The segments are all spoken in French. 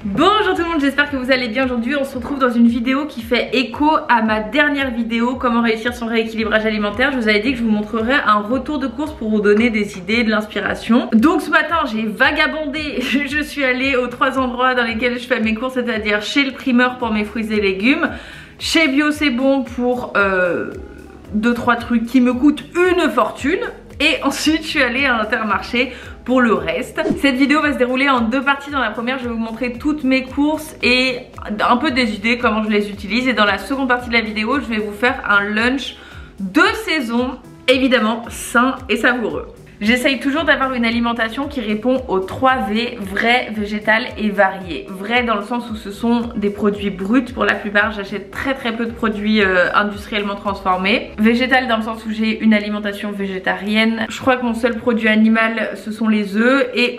Bonjour tout le monde, j'espère que vous allez bien. Aujourd'hui on se retrouve dans une vidéo qui fait écho à ma dernière vidéo, comment réussir son rééquilibrage alimentaire. Je vous avais dit que je vous montrerai un retour de course pour vous donner des idées, de l'inspiration. Donc ce matin j'ai vagabondé, je suis allée aux 3 endroits dans lesquels je fais mes courses, c'est-à-dire chez le primeur pour mes fruits et légumes, chez Bio c'est bon pour 2-3 trucs qui me coûtent une fortune. Et ensuite je suis allée à Intermarché pour le reste. Cette vidéo va se dérouler en 2 parties. Dans la première je vais vous montrer toutes mes courses et un peu des idées, comment je les utilise. Et dans la seconde partie de la vidéo je vais vous faire un lunch de saison, évidemment sain et savoureux. J'essaye toujours d'avoir une alimentation qui répond aux 3 V, vrai, végétal et varié. Vrai dans le sens où ce sont des produits bruts pour la plupart, j'achète très peu de produits industriellement transformés. Végétal dans le sens où j'ai une alimentation végétarienne. Je crois que mon seul produit animal ce sont les œufs et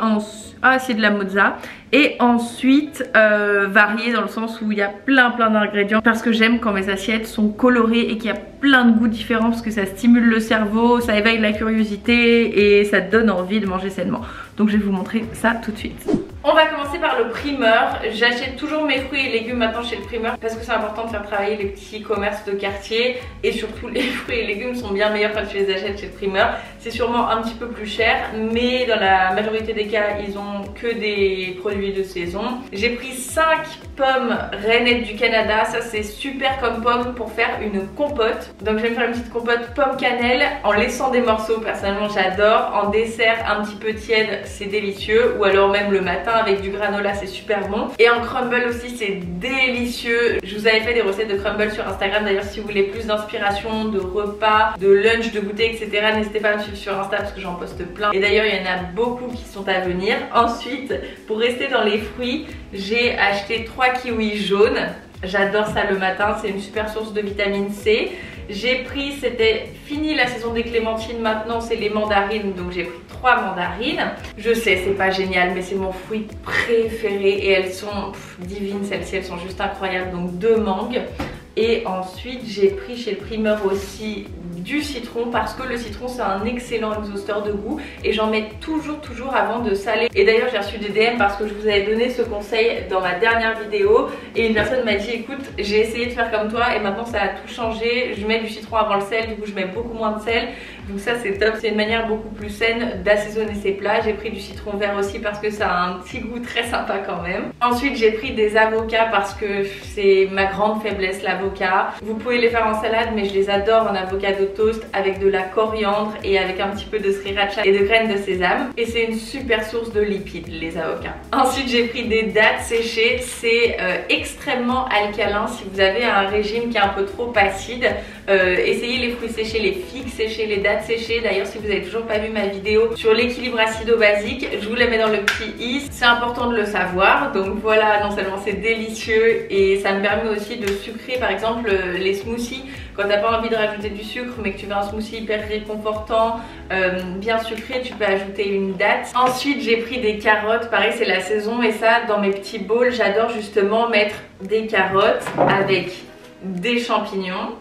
c'est de la mozza. Et ensuite varié dans le sens où il y a plein d'ingrédients, parce que j'aime quand mes assiettes sont colorées et qu'il y a plein de goûts différents, parce que ça stimule le cerveau, ça éveille la curiosité et ça donne envie de manger sainement. Donc je vais vous montrer ça tout de suite. On va commencer par le primeur. J'achète toujours mes fruits et légumes maintenant chez le primeur parce que c'est important de faire travailler les petits commerces de quartier, et surtout les fruits et légumes sont bien meilleurs quand tu les achètes chez le primeur. C'est sûrement un petit peu plus cher, mais dans la majorité des cas ils ont que des produits de saison. J'ai pris 5 pommes rainettes du Canada, ça c'est super comme pomme pour faire une compote. Donc je vais me faire une petite compote pomme cannelle en laissant des morceaux, personnellement j'adore. En dessert un petit peu tiède, c'est délicieux, ou alors même le matin avec du granola, c'est super bon. Et en crumble aussi c'est délicieux. Je vous avais fait des recettes de crumble sur Instagram, d'ailleurs si vous voulez plus d'inspiration, de repas, de lunch, de goûter, etc. n'hésitez pas à me suivre sur Insta parce que j'en poste plein. Et d'ailleurs il y en a beaucoup qui sont à venir. Ensuite, pour rester dans les fruits, j'ai acheté 3 kiwis jaunes. J'adore ça le matin, c'est une super source de vitamine C. J'ai pris, c'était fini la saison des clémentines, maintenant c'est les mandarines, donc j'ai pris 3 mandarines. Je sais, c'est pas génial, mais c'est mon fruit préféré et elles sont divines, celles-ci, elles sont juste incroyables. Donc 2 mangues. Et ensuite j'ai pris chez le primeur aussi du citron, parce que le citron c'est un excellent exhausteur de goût et j'en mets toujours avant de saler. Et d'ailleurs j'ai reçu des DM parce que je vous avais donné ce conseil dans ma dernière vidéo et une personne m'a dit écoute, j'ai essayé de faire comme toi et maintenant ça a tout changé, je mets du citron avant le sel, du coup je mets beaucoup moins de sel. Donc ça c'est top, c'est une manière beaucoup plus saine d'assaisonner ses plats. J'ai pris du citron vert aussi parce que ça a un petit goût très sympa quand même. Ensuite j'ai pris des avocats parce que c'est ma grande faiblesse, l'avocat. Vous pouvez les faire en salade mais je les adore en avocado toast avec de la coriandre et avec un petit peu de sriracha et de graines de sésame. Et c'est une super source de lipides les avocats. Ensuite j'ai pris des dattes séchées, c'est extrêmement alcalin si vous avez un régime qui est un peu trop acide. Essayez les fruits séchés, les figues séchées, les dattes séchées. D'ailleurs si vous n'avez toujours pas vu ma vidéo sur l'équilibre acido-basique, je vous la mets dans le petit i, c'est important de le savoir. Donc voilà, non seulement c'est délicieux et ça me permet aussi de sucrer par exemple les smoothies. Quand t'as pas envie de rajouter du sucre mais que tu veux un smoothie hyper réconfortant, bien sucré, tu peux ajouter une date. Ensuite j'ai pris des carottes, pareil c'est la saison, et ça dans mes petits bowls j'adore justement mettre des carottes avec des champignons.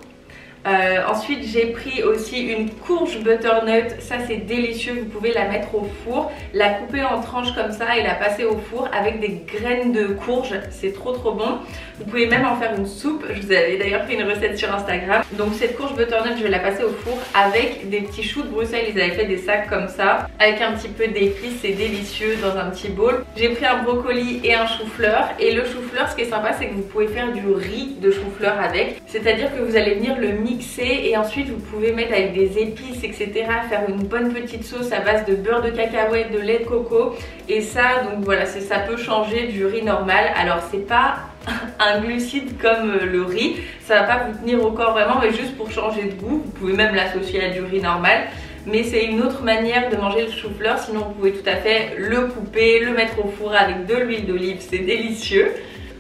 Ensuite j'ai pris aussi une courge butternut, ça c'est délicieux, vous pouvez la mettre au four, la couper en tranches comme ça et la passer au four avec des graines de courge, c'est trop bon. Vous pouvez même en faire une soupe, je vous avais d'ailleurs fait une recette sur Instagram. Donc cette courge butternut je vais la passer au four avec des petits choux de Bruxelles, ils avaient fait des sacs comme ça, avec un petit peu d'épices, c'est délicieux dans un petit bol. J'ai pris un brocoli et un chou-fleur, et le chou-fleur ce qui est sympa c'est que vous pouvez faire du riz de chou-fleur avec, c'est-à-dire que vous allez venir le mixer et ensuite vous pouvez mettre avec des épices etc, faire une bonne petite sauce à base de beurre de cacahuète, de lait de coco, et ça donc voilà, ça peut changer du riz normal. Alors c'est pas un glucide comme le riz, ça va pas vous tenir au corps vraiment, mais juste pour changer de goût, vous pouvez même l'associer à du riz normal. Mais c'est une autre manière de manger le chou-fleur, sinon vous pouvez tout à fait le couper, le mettre au four avec de l'huile d'olive, c'est délicieux.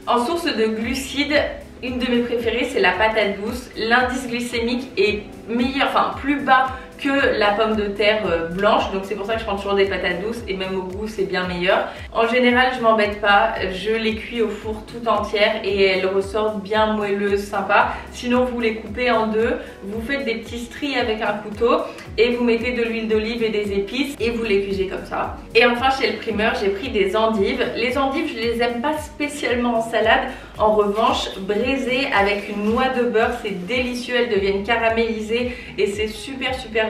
En source de glucides, une de mes préférées c'est la patate douce. L'indice glycémique est meilleur, enfin plus bas que la pomme de terre blanche, donc c'est pour ça que je prends toujours des patates douces et même au goût c'est bien meilleur. En général je m'embête pas, je les cuis au four tout entières et elles ressortent bien moelleuses, sympa. Sinon vous les coupez en deux, vous faites des petits stries avec un couteau et vous mettez de l'huile d'olive et des épices et vous les cuisez comme ça. Et enfin chez le primeur j'ai pris des endives. Les endives je les aime pas spécialement en salade, en revanche braisées avec une noix de beurre c'est délicieux, elles deviennent caramélisées et c'est super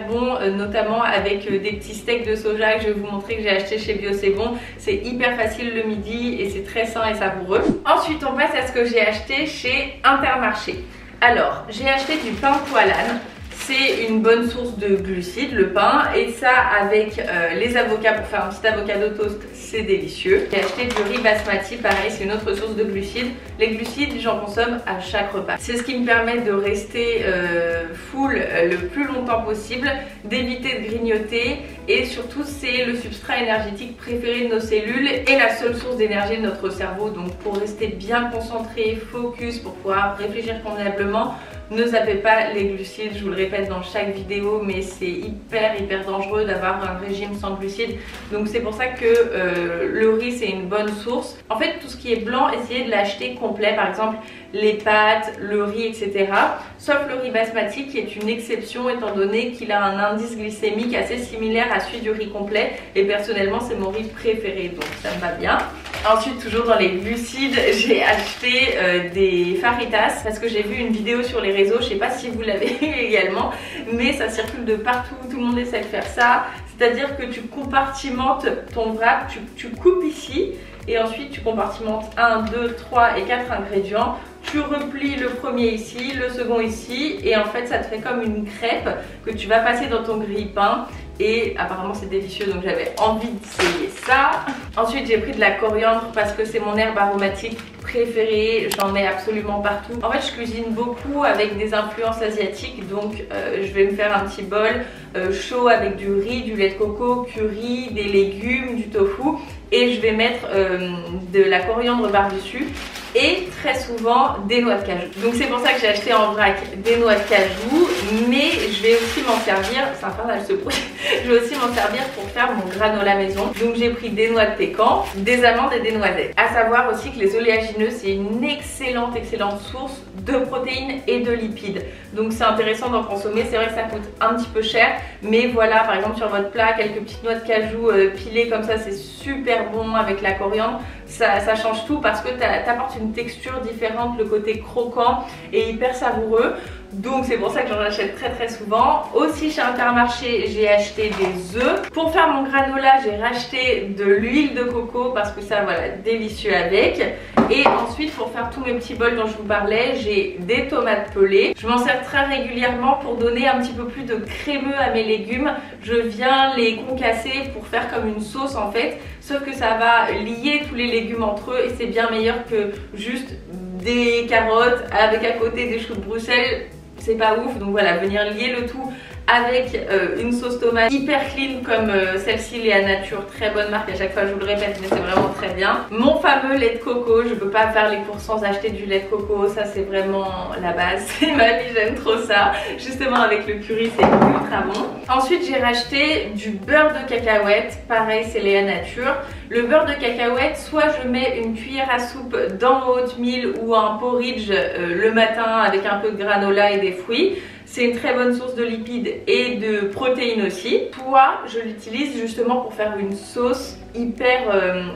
bon, notamment avec des petits steaks de soja que je vais vous montrer que j'ai acheté chez Bio C'est Bon. C'est hyper facile le midi et c'est très sain et savoureux. Ensuite on passe à ce que j'ai acheté chez Intermarché. Alors j'ai acheté du pain poilane. C'est une bonne source de glucides, le pain, et ça avec les avocats pour faire un petit avocado toast, c'est délicieux. J'ai acheté du riz basmati, pareil, c'est une autre source de glucides. Les glucides, j'en consomme à chaque repas. C'est ce qui me permet de rester full le plus longtemps possible, d'éviter de grignoter, et surtout c'est le substrat énergétique préféré de nos cellules et la seule source d'énergie de notre cerveau. Donc pour rester bien concentré, focus, pour pouvoir réfléchir convenablement, ne zappez pas les glucides, je vous le répète dans chaque vidéo, mais c'est hyper dangereux d'avoir un régime sans glucides. Donc c'est pour ça que le riz c'est une bonne source. En fait tout ce qui est blanc, essayez de l'acheter complet, par exemple les pâtes, le riz, etc. Sauf le riz basmati qui est une exception étant donné qu'il a un indice glycémique assez similaire à celui du riz complet. Et personnellement c'est mon riz préféré, donc ça me va bien. Ensuite toujours dans les glucides, j'ai acheté des faritas parce que j'ai vu une vidéo sur les réseaux, je sais pas si vous l'avez également, mais ça circule de partout, tout le monde essaie de faire ça. C'est-à-dire que tu compartimentes ton wrap, tu coupes ici et ensuite tu compartimentes 1, 2, 3 et 4 ingrédients. Tu replies le premier ici, le second ici et en fait ça te fait comme une crêpe que tu vas passer dans ton grille-pain. Et apparemment c'est délicieux donc j'avais envie d'essayer ça. Ensuite j'ai pris de la coriandre parce que c'est mon herbe aromatique préférée, j'en mets absolument partout. En fait je cuisine beaucoup avec des influences asiatiques, donc je vais me faire un petit bol chaud avec du riz, du lait de coco, curry, des légumes, du tofu et je vais mettre de la coriandre par-dessus et très souvent des noix de cajou. Donc c'est pour ça que j'ai acheté en vrac des noix de cajou, mais je vais aussi m'en servir, c'est infernal ce bruit, je vais aussi m'en servir pour faire mon granola maison. Donc j'ai pris des noix de pécan, des amandes et des noisettes. À savoir aussi que les oléagineux c'est une excellente source de protéines et de lipides. Donc c'est intéressant d'en consommer, c'est vrai que ça coûte un petit peu cher, mais voilà par exemple sur votre plat quelques petites noix de cajou pilées comme ça c'est super bon avec la coriandre. Ça change tout parce que t'apportes une texture différente, le côté croquant et hyper savoureux. Donc c'est pour ça que j'en achète très souvent. Aussi chez Intermarché j'ai acheté des œufs. Pour faire mon granola j'ai racheté de l'huile de coco parce que ça voilà délicieux avec. Et ensuite pour faire tous mes petits bols dont je vous parlais j'ai des tomates pelées. Je m'en sers très régulièrement pour donner un petit peu plus de crémeux à mes légumes. Je viens les concasser pour faire comme une sauce en fait. Sauf que ça va lier tous les légumes entre eux et c'est bien meilleur que juste des carottes avec à côté des choux de Bruxelles. C'est pas ouf, donc voilà, venir lier le tout avec une sauce tomate hyper clean comme celle-ci, Léa Nature, très bonne marque, à chaque fois je vous le répète mais c'est vraiment très bien. Mon fameux lait de coco, je peux pas faire les courses sans acheter du lait de coco, ça c'est vraiment la base, c'est ma vie, j'aime trop ça. Justement avec le curry c'est ultra bon. Ensuite j'ai racheté du beurre de cacahuète, pareil c'est Léa Nature. Le beurre de cacahuète, soit je mets une cuillère à soupe dans mon oatmeal ou un porridge le matin avec un peu de granola et des fruits. C'est une très bonne source de lipides et de protéines aussi. Soit je l'utilise justement pour faire une sauce hyper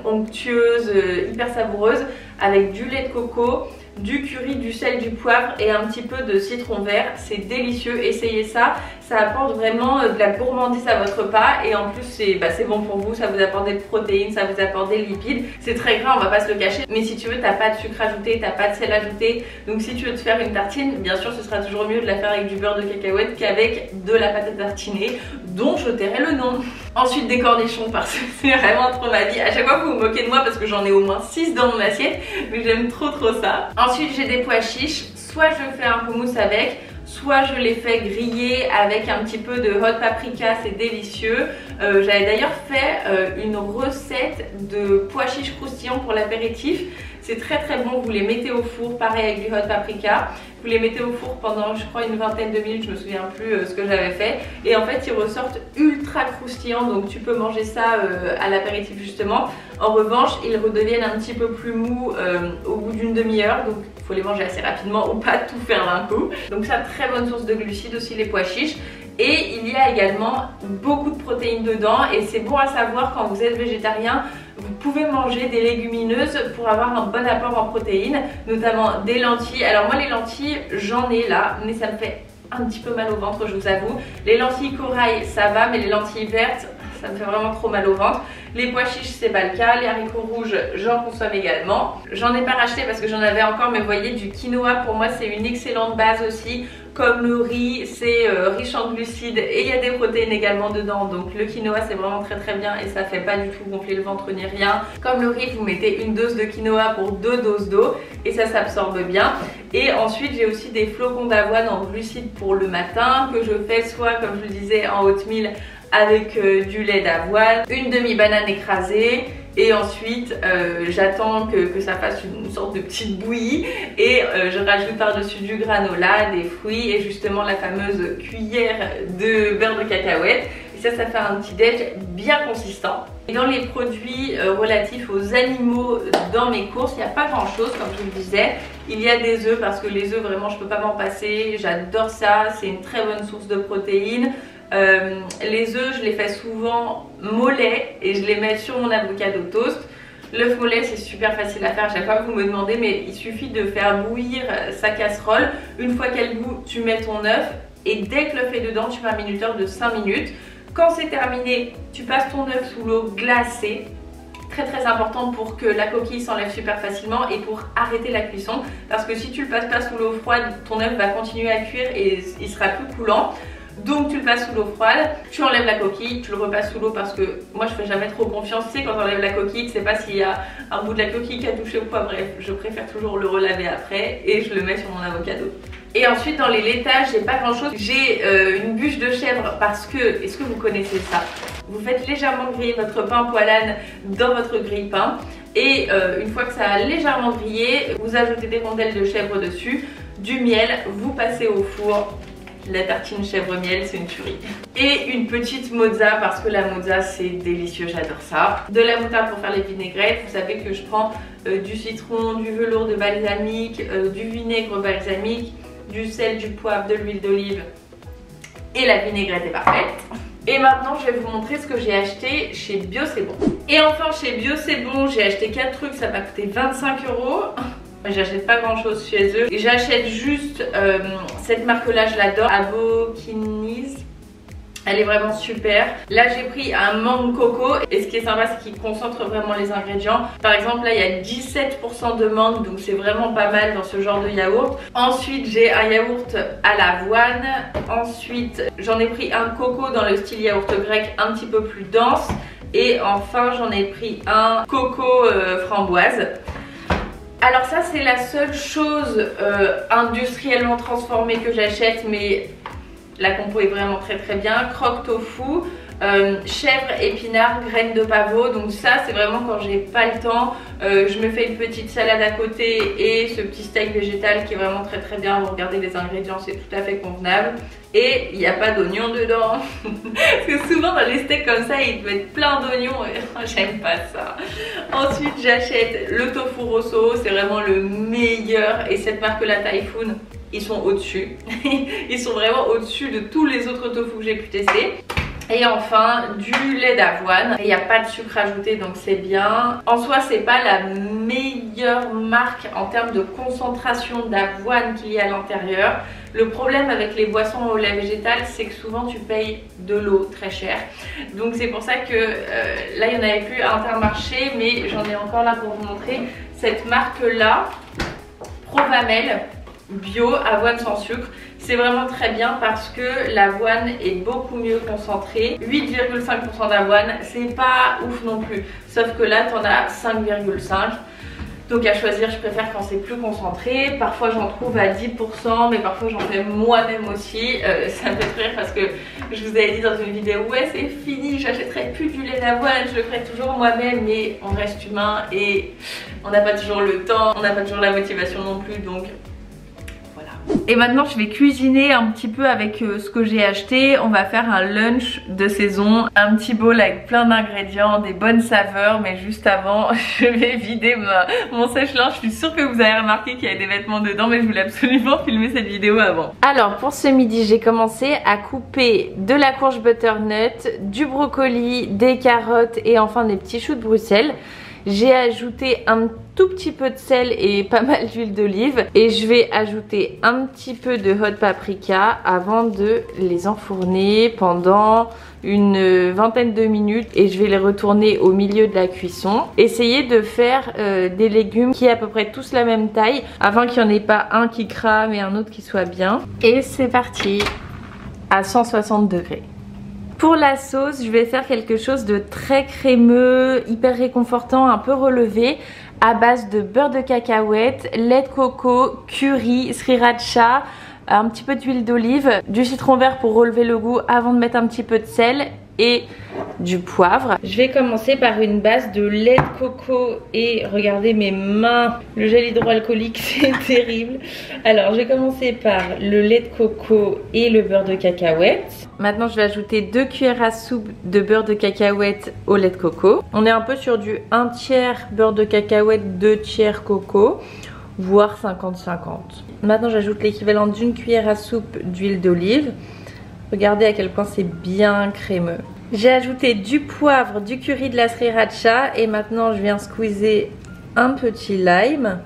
onctueuse, hyper savoureuse avec du lait de coco, du curry, du sel, du poivre et un petit peu de citron vert. C'est délicieux, essayez ça. Ça apporte vraiment de la gourmandise à votre repas et en plus c'est bon pour vous, ça vous apporte des protéines, ça vous apporte des lipides. C'est très gras, on va pas se le cacher, mais si tu veux t'as pas de sucre ajouté, t'as pas de sel ajouté. Donc si tu veux te faire une tartine, bien sûr ce sera toujours mieux de la faire avec du beurre de cacahuète qu'avec de la pâte à tartiner dont je tairai le nom. Ensuite des cornichons parce que c'est vraiment trop ma vie. À chaque fois vous vous moquez de moi parce que j'en ai au moins 6 dans mon assiette, mais j'aime trop ça. Ensuite j'ai des pois chiches, soit je fais un hummus avec, soit je les fais griller avec un petit peu de hot paprika, c'est délicieux. J'avais d'ailleurs fait une recette de pois chiches croustillants pour l'apéritif. C'est très très bon, vous les mettez au four, pareil avec du hot paprika. Vous les mettez au four pendant je crois une vingtaine de minutes, je me souviens plus ce que j'avais fait. Et en fait ils ressortent ultra croustillants, donc tu peux manger ça à l'apéritif justement. En revanche ils redeviennent un petit peu plus mous au bout d'une demi-heure, donc il faut les manger assez rapidement ou pas tout faire d'un coup. Donc c'est une très bonne source de glucides aussi les pois chiches. Et il y a également beaucoup de protéines dedans et c'est bon à savoir quand vous êtes végétarien. Vous pouvez manger des légumineuses pour avoir un bon apport en protéines, notamment des lentilles. Alors moi les lentilles j'en ai là, mais ça me fait un petit peu mal au ventre, je vous avoue. Les lentilles corail ça va, mais les lentilles vertes ça me fait vraiment trop mal au ventre. Les pois chiches c'est pas le cas, les haricots rouges j'en consomme également. J'en ai pas racheté parce que j'en avais encore, mais vous voyez du quinoa pour moi c'est une excellente base aussi. Comme le riz, c'est riche en glucides et il y a des protéines également dedans. Donc le quinoa c'est vraiment très très bien et ça fait pas du tout gonfler le ventre ni rien. Comme le riz, vous mettez une dose de quinoa pour 2 doses d'eau et ça s'absorbe bien. Et ensuite j'ai aussi des flocons d'avoine en glucides pour le matin que je fais soit comme je le disais en oatmeal avec du lait d'avoine, une demi-banane écrasée. Et ensuite j'attends que ça fasse une sorte de petite bouillie et je rajoute par-dessus du granola, des fruits et justement la fameuse cuillère de beurre de cacahuète. Et ça fait un petit déj bien consistant. Et dans les produits relatifs aux animaux dans mes courses, il n'y a pas grand chose comme je vous le disais. Il y a des œufs parce que les œufs vraiment je peux pas m'en passer, j'adore ça, c'est une très bonne source de protéines. Les œufs je les fais souvent mollet et je les mets sur mon avocado toast. L'œuf mollet c'est super facile à faire, à chaque fois que vous me demandez, mais il suffit de faire bouillir sa casserole. Une fois qu'elle bout, tu mets ton œuf et dès que l'œuf est dedans tu mets un minuteur de 5 minutes. Quand c'est terminé, tu passes ton œuf sous l'eau glacée. Très très important pour que la coquille s'enlève super facilement et pour arrêter la cuisson, parce que si tu le passes pas sous l'eau froide, ton œuf va continuer à cuire et il sera plus coulant. Donc tu le passes sous l'eau froide, tu enlèves la coquille, tu le repasses sous l'eau parce que moi je fais jamais trop confiance, tu sais quand on enlève la coquille, tu sais pas s'il y a un bout de la coquille qui a touché ou quoi, bref, je préfère toujours le relaver après et je le mets sur mon avocado. Et ensuite dans les laitages, j'ai pas grand chose, j'ai une bûche de chèvre parce que, est-ce que vous connaissez ça? Vous faites légèrement griller votre pain poêle âne dans votre grille-pain et une fois que ça a légèrement grillé, vous ajoutez des rondelles de chèvre dessus, du miel, vous passez au four. La tartine chèvre miel c'est une tuerie. Et une petite mozza parce que la mozza c'est délicieux, j'adore ça. De la moutarde pour faire les vinaigrettes. Vous savez que je prends du citron, du velours de balsamique, du vinaigre balsamique, du sel, du poivre, de l'huile d'olive et la vinaigrette est parfaite. Et maintenant je vais vous montrer ce que j'ai acheté chez Bio C'est Bon. Et enfin chez Bio C'est Bon j'ai acheté 4 trucs, ça m'a coûté 25 €. J'achète pas grand chose chez eux. J'achète juste cette marque là, je l'adore, Apoquinis. Elle est vraiment super. Là j'ai pris un mangue coco et ce qui est sympa c'est qu'il concentre vraiment les ingrédients. Par exemple là il y a 17% de mangue, donc c'est vraiment pas mal dans ce genre de yaourt. Ensuite j'ai un yaourt à l'avoine. Ensuite j'en ai pris un coco dans le style yaourt grec un petit peu plus dense. Et enfin j'en ai pris un coco framboise. Alors ça c'est la seule chose industriellement transformée que j'achète, mais la compo est vraiment très très bien. Croque tofu, chèvre, épinards, graines de pavot. Donc ça c'est vraiment quand j'ai pas le temps, je me fais une petite salade à côté et ce petit steak végétal qui est vraiment très très bien. Vous regardez les ingrédients, c'est tout à fait convenable. Et il n'y a pas d'oignons dedans. Parce que souvent dans les steaks comme ça ils te mettent plein d'oignons et j'aime pas ça. Ensuite j'achète le tofu rosso, c'est vraiment le meilleur. Et cette marque là, Typhoon, ils sont au-dessus. Ils sont vraiment au-dessus de tous les autres tofu que j'ai pu tester. Et enfin du lait d'avoine. Il n'y a pas de sucre ajouté donc c'est bien. En soi c'est pas la meilleure marque en termes de concentration d'avoine qu'il y a à l'intérieur. Le problème avec les boissons au lait végétal c'est que souvent tu payes de l'eau très cher. Donc c'est pour ça que là il n'y en avait plus à Intermarché, mais j'en ai encore là pour vous montrer. Cette marque là, Provamel bio, avoine sans sucre. C'est vraiment très bien parce que l'avoine est beaucoup mieux concentrée. 8,5% d'avoine, c'est pas ouf non plus. Sauf que là, t'en as 5,5. Donc à choisir, je préfère quand c'est plus concentré. Parfois j'en trouve à 10%, mais parfois j'en fais moi-même aussi. Ça me fait rire parce que je vous avais dit dans une vidéo, ouais c'est fini, j'achèterai plus du lait d'avoine, je le ferai toujours moi-même, mais on reste humain et on n'a pas toujours le temps, on n'a pas toujours la motivation non plus, donc et maintenant je vais cuisiner un petit peu avec ce que j'ai acheté. On va faire un lunch de saison, un petit bol avec plein d'ingrédients, des bonnes saveurs. Mais juste avant je vais vider mon sèche-linge. Je suis sûre que vous avez remarqué qu'il y a des vêtements dedans, mais je voulais absolument filmer cette vidéo avant. Alors pour ce midi j'ai commencé à couper de la courge butternut, du brocoli, des carottes et enfin des petits choux de Bruxelles. J'ai ajouté un tout petit peu de sel et pas mal d'huile d'olive et je vais ajouter un petit peu de hot paprika avant de les enfourner pendant une vingtaine de minutes et je vais les retourner au milieu de la cuisson. Essayez de faire des légumes qui aient à peu près tous la même taille afin qu'il n'y en ait pas un qui crame et un autre qui soit bien. Et c'est parti à 160 degrés. Pour la sauce, je vais faire quelque chose de très crémeux, hyper réconfortant, un peu relevé, à base de beurre de cacahuète, lait de coco, curry, sriracha, un petit peu d'huile d'olive, du citron vert pour relever le goût avant de mettre un petit peu de sel et du poivre. Je vais commencer par une base de lait de coco et regardez mes mains, le gel hydroalcoolique c'est terrible. Alors je vais commencer par le lait de coco et le beurre de cacahuète. Maintenant je vais ajouter 2 cuillères à soupe de beurre de cacahuète au lait de coco. On est un peu sur du 1 tiers beurre de cacahuète, 2 tiers coco, voire 50-50. Maintenant j'ajoute l'équivalent d'une cuillère à soupe d'huile d'olive. Regardez à quel point c'est bien crémeux. J'ai ajouté du poivre, du curry, de la sriracha et maintenant je viens squeezer un petit lime.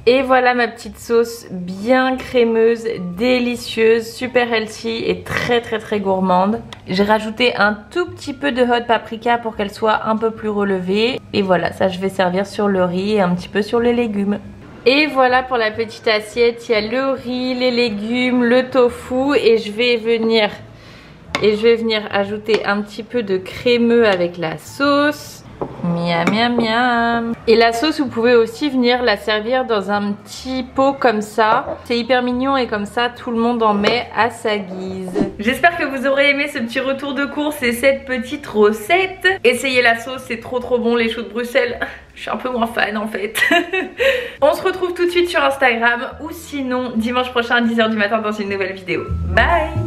Et voilà ma petite sauce bien crémeuse, délicieuse, super healthy et très gourmande. J'ai rajouté un tout petit peu de hot paprika pour qu'elle soit un peu plus relevée. Et voilà, ça je vais servir sur le riz et un petit peu sur les légumes. Et voilà pour la petite assiette, il y a le riz, les légumes, le tofu et je vais venir ajouter un petit peu de crémeux avec la sauce. Miam miam miam. Et la sauce vous pouvez aussi venir la servir dans un petit pot comme ça. C'est hyper mignon et comme ça tout le monde en met à sa guise. J'espère que vous aurez aimé ce petit retour de course et cette petite recette. Essayez la sauce, c'est trop bon, les choux de Bruxelles. Je suis un peu moins fan en fait. On se retrouve tout de suite sur Instagram ou sinon dimanche prochain à 10h du matin dans une nouvelle vidéo. Bye!